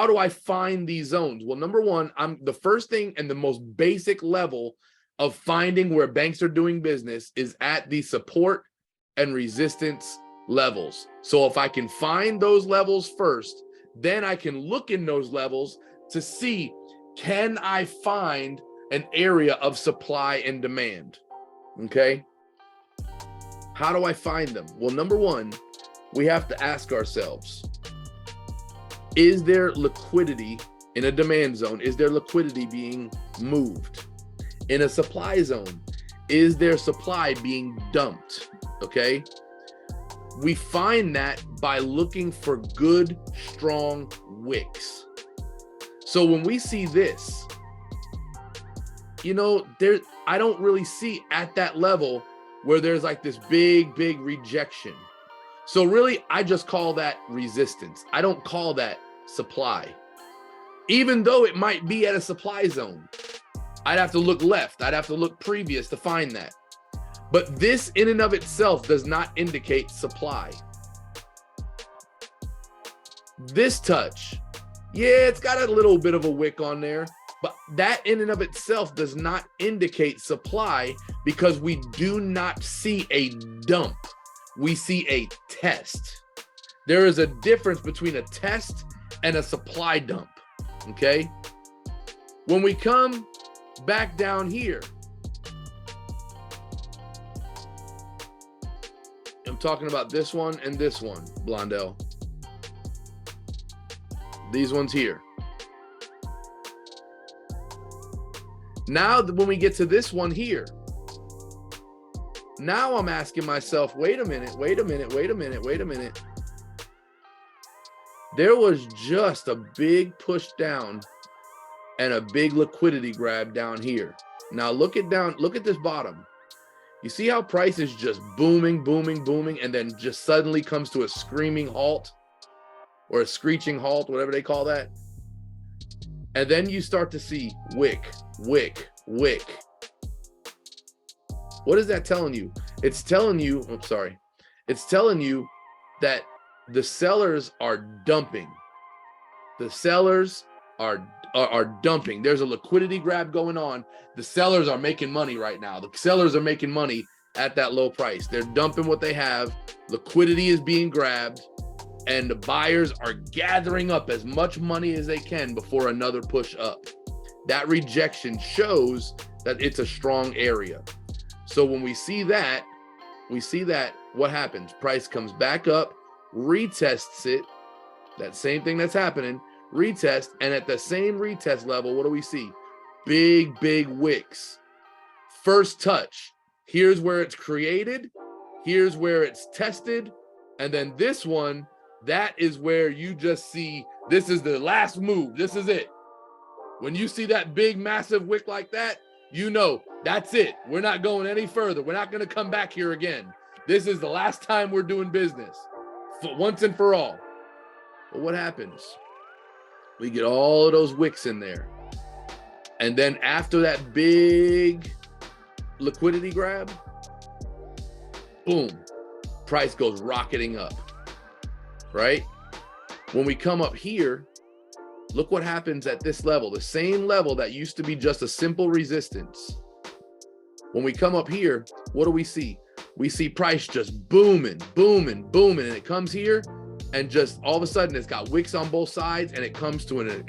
how do I find these zones? Well, number one, the first thing and the most basic level of finding where banks are doing business is at the support and resistance levels. So if I can find those levels first, then I can look in those levels to see, can I find an area of supply and demand? Okay. How do I find them? Well, number one, we have to ask ourselves, is there liquidity in a demand zone? Is there liquidity being moved? In a supply zone, is there supply being dumped? Okay. We find that by looking for good, strong wicks. So when we see this, you know, I don't really see at that level where there's like this big rejection. So really, I just call that resistance. I don't call that supply. Even though it might be at a supply zone, I'd have to look left. I'd have to look previous to find that. But this in and of itself does not indicate supply. This touch, yeah, it's got a little bit of a wick on there, but that in and of itself does not indicate supply because we do not see a dump. We see a test. There is a difference between a test and a supply dump, okay? When we come back down here, I'm talking about this one and this one, Blondell. These ones here. Now, when we get to this one here, now I'm asking myself, wait a minute. There was just a big push down and a big liquidity grab down here. Now look at this bottom. You see how price is just booming, and then just suddenly comes to a screaming halt or a screeching halt, whatever they call that. And then you start to see wick. What is that telling you? It's telling you, it's telling you that the sellers are dumping. The sellers are dumping. There's a liquidity grab going on. The sellers are making money right now. The sellers are making money at that low price. They're dumping what they have. Liquidity is being grabbed, and the buyers are gathering up as much money as they can before another push up. That rejection shows that it's a strong area. So when we see that, what happens? Price comes back up, retests it. That same thing that's happening, retest, and at the same retest level, what do we see? Big wicks. First touch. Here's where it's created. Here's where it's tested. And then this one, that is where you just see, this is the last move. This is it. When you see that big, massive wick like that, you know, that's it. We're not going any further. We're not going to come back here again. This is the last time we're doing business for once and for all. But what happens? We get all of those wicks in there. And then after that big liquidity grab, boom, price goes rocketing up, right? When we come up here, look what happens at this level, the same level that used to be just a simple resistance. When we come up here, what do we see? We see price just booming, and it comes here, and just all of a sudden it's got wicks on both sides, and it comes to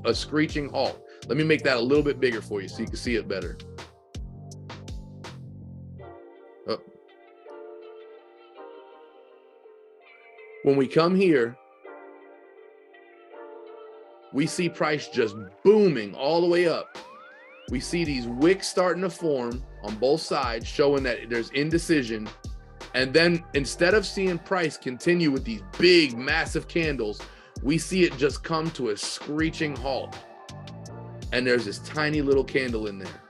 a screeching halt. Let me make that a little bit bigger for you so you can see it better. Oh. When we come here, we see price just booming all the way up. We see these wicks starting to form on both sides, showing that there's indecision. And then instead of seeing price continue with these big, massive candles, we see it just come to a screeching halt. And there's this tiny little candle in there.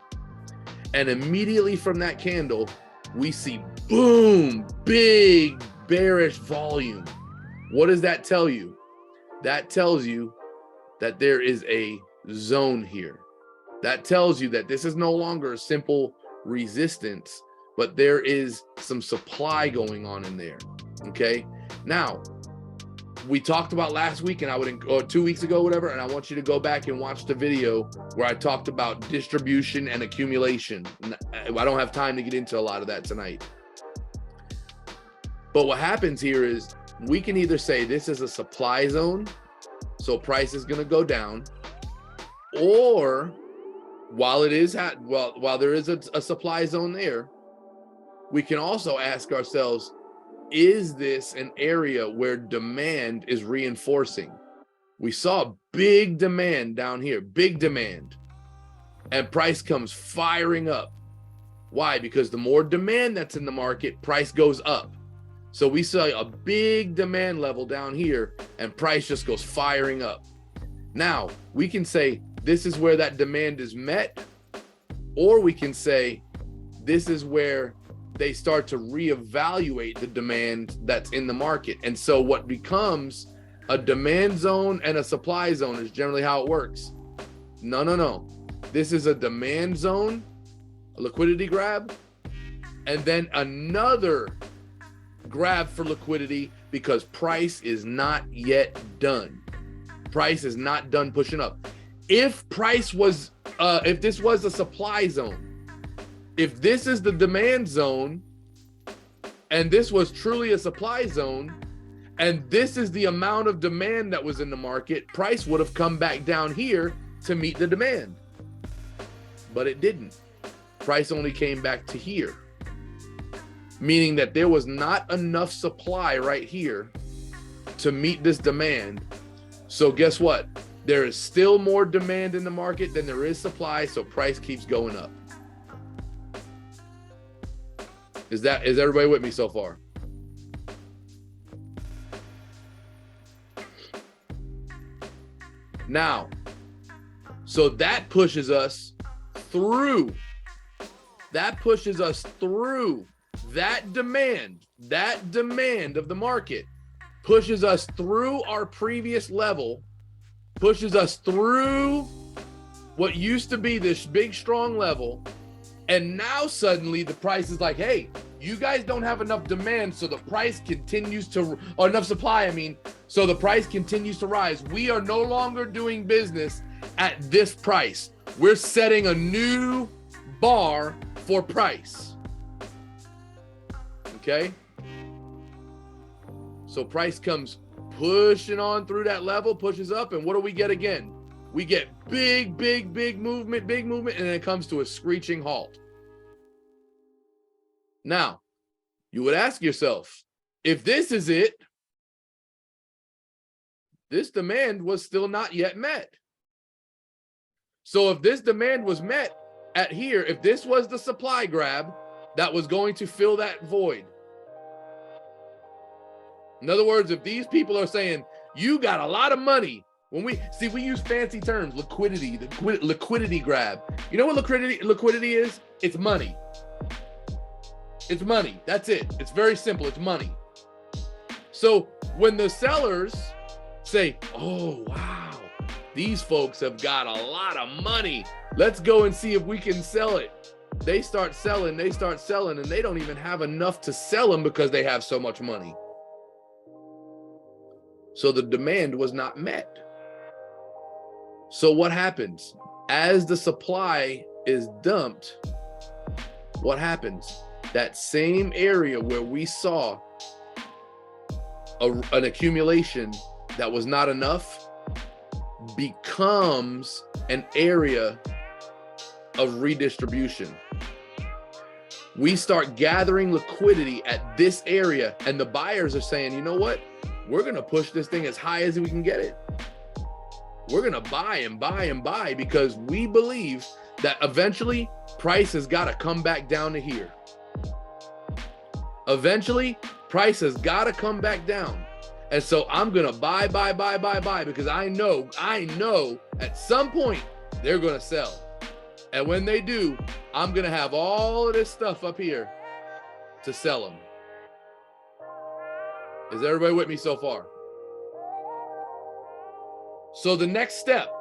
And immediately from that candle, we see boom, big, bearish volume. What does that tell you? That tells you that there is a zone here. That tells you that this is no longer a simple resistance, but there is some supply going on in there, okay? Now, we talked about last week, and or 2 weeks ago, whatever, and I want you to go back and watch the video where I talked about distribution and accumulation. I don't have time to get into a lot of that tonight. But what happens here is we can either say this is a supply zone, so price is going to go down, or while there is a supply zone there, we can also ask ourselves, is this an area where demand is reinforcing? We saw big demand down here, big demand, and price comes firing up. Why? Because the more demand that's in the market, price goes up. So we saw a big demand level down here, and price just goes firing up. Now, we can say this is where that demand is met, or we can say this is where they start to reevaluate the demand that's in the market. And so what becomes a demand zone and a supply zone is generally how it works. No. This is a demand zone, a liquidity grab, and then another grab for liquidity because price is not yet done. Price is not done pushing up. If price was, if this was a supply zone, if this is the demand zone and this was truly a supply zone, and this is the amount of demand that was in the market, price would have come back down here to meet the demand. But it didn't. Price only came back to here, meaning that there was not enough supply right here to meet this demand. So guess what? There is still more demand in the market than there is supply, so price keeps going up. Is everybody with me so far? Now, so that pushes us through. That pushes us through that demand of the market, pushes us through our previous level, pushes us through what used to be this big, strong level. And now suddenly the price is like, hey, you guys don't have enough demand, so the price continues to, or enough supply, I mean, so the price continues to rise. We are no longer doing business at this price. We're setting a new bar for price. Okay? So price comes pushing on through that level, pushes up, and what do we get again? We get big movement, and then it comes to a screeching halt. Now, you would ask yourself, if this is it, this demand was still not yet met. So if this demand was met at here, if this was the supply grab that was going to fill that void. In other words, if these people are saying, you got a lot of money, when we use fancy terms, liquidity, the liquidity grab. You know what liquidity is? It's money. It's money. That's it. It's very simple. It's money. So when the sellers say, oh, wow, these folks have got a lot of money. Let's go and see if we can sell it. They start selling, and they don't even have enough to sell them because they have so much money. So the demand was not met. So what happens? As the supply is dumped, what happens? That same area where we saw an accumulation that was not enough becomes an area of redistribution. We start gathering liquidity at this area, and the buyers are saying, you know what? We're going to push this thing as high as we can get it. We're going to buy and buy and buy because we believe that eventually price has got to come back down to here. Eventually, price has got to come back down. And so I'm going to buy because I know at some point they're going to sell. And when they do, I'm going to have all of this stuff up here to sell them. Is everybody with me so far? So the next step,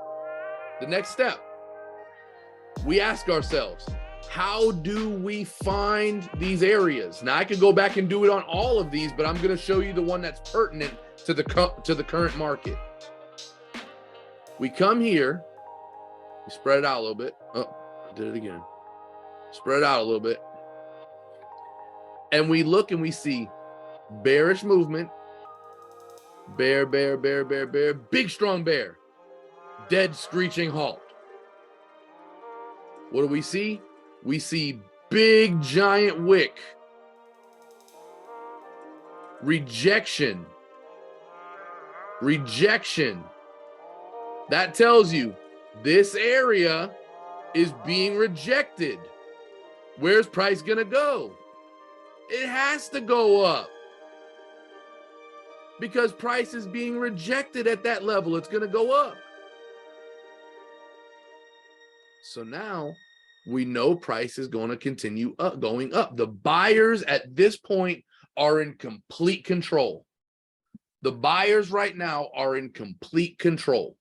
we ask ourselves, How do we find these areas? Now I could go back and do it on all of these, but I'm going to show you the one that's pertinent to the current market. We come here, we spread it out a little bit. Oh, I did it again. Spread it out a little bit. And we look and we see bearish movement, bear, bear, bear, bear, bear, big strong bear, dead screeching halt. What do we see? We see big giant wick, rejection, rejection. That tells you this area is being rejected. Where's price gonna go? It has to go up because price is being rejected at that level. It's gonna go up. So now we know price is going to continue up, going up. The buyers at this point are in complete control. The buyers right now are in complete control.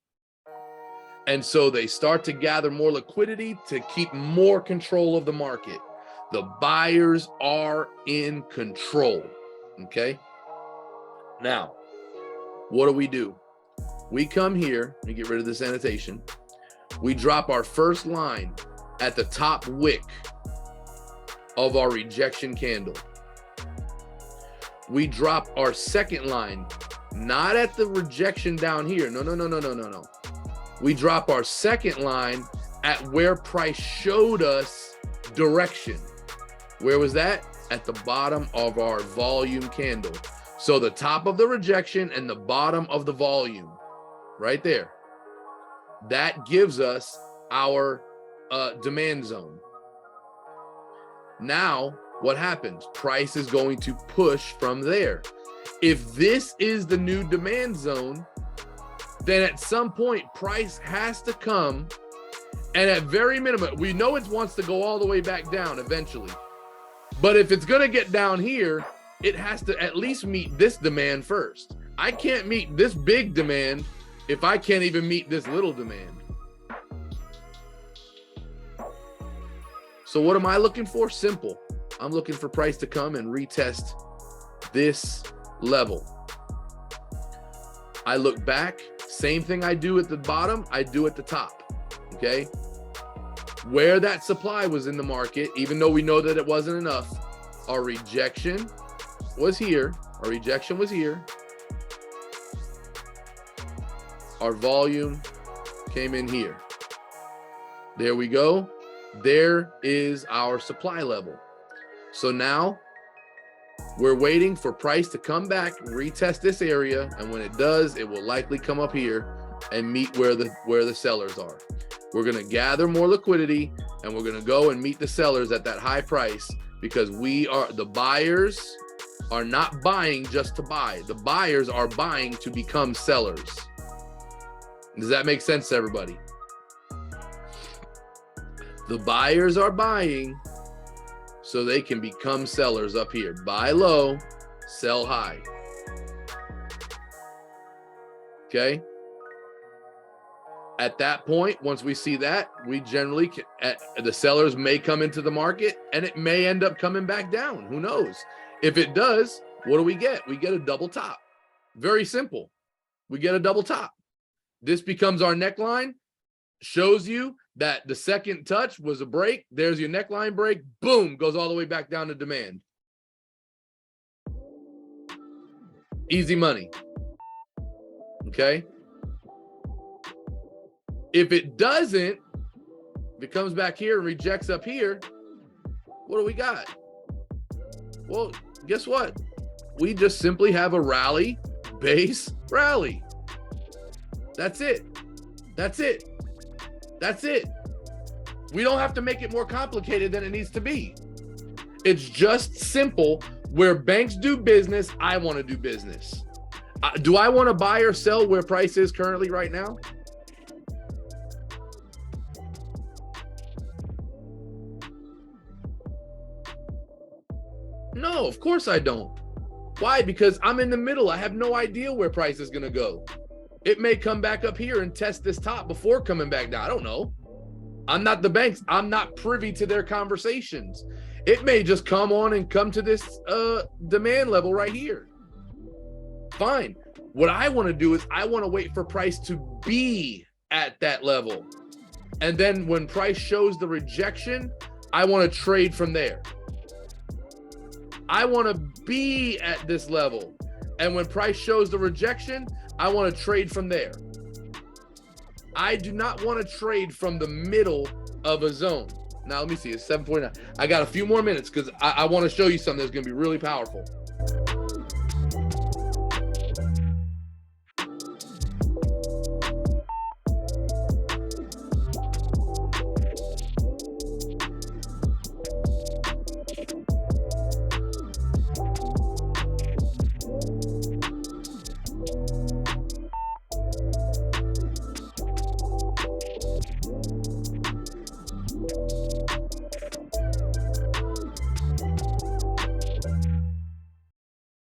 And so they start to gather more liquidity to keep more control of the market. The buyers are in control, okay? Now, what do? We come here, let me get rid of this annotation. We drop our first line at the top wick of our rejection candle. We drop our second line, not at the rejection down here. No. We drop our second line at where price showed us direction. Where was that? At the bottom of our volume candle. So the top of the rejection and the bottom of the volume, right there. That gives us our demand zone. Now, what happens? Price is going to push from there. If this is the new demand zone, then at some point, price has to come, and at very minimum, we know it wants to go all the way back down eventually. But if it's going to get down here, it has to at least meet this demand first. I can't meet this big demand if I can't even meet this little demand. So what am I looking for? Simple. I'm looking for price to come and retest this level. I look back, same thing I do at the bottom, I do at the top, okay? Where that supply was in the market, even though we know that it wasn't enough, our rejection was here, our rejection was here. Our volume came in here. There we go. There is our supply level. So now we're waiting for price to come back, retest this area, and when it does, it will likely come up here and meet where the sellers are. We're going to gather more liquidity, and we're going to go and meet the sellers at that high price, because the buyers are not buying just to buy. The buyers are buying to become sellers. Does that make sense to everybody? The buyers are buying so they can become sellers up here. Buy low, sell high. Okay? At that point, once we see that, we generally, the sellers may come into the market and it may end up coming back down. Who knows? If it does, what do we get? We get a double top. Very simple. We get a double top. This becomes our neckline, shows you that the second touch was a break. There's your neckline break. Boom, goes all the way back down to demand. Easy money. Okay? If it doesn't, if it comes back here and rejects up here, what do we got? Well, guess what? We just simply have a rally, base, rally. That's it. That's it. That's it. We don't have to make it more complicated than it needs to be. It's just simple. Where banks do business, I want to do business. Do I want to buy or sell where price is currently right now? No, of course I don't. Why? Because I'm in the middle. I have no idea where price is going to go. It may come back up here and test this top before coming back down. I don't know. I'm not the banks. I'm not privy to their conversations. It may just come to this demand level right here. Fine. What I want to do is I want to wait for price to be at that level. And then when price shows the rejection, I want to trade from there. I want to be at this level. And when price shows the rejection, I want to trade from there. I do not want to trade from the middle of a zone. Now, let me see. It's 7:49. I got a few more minutes because I want to show you something that's going to be really powerful.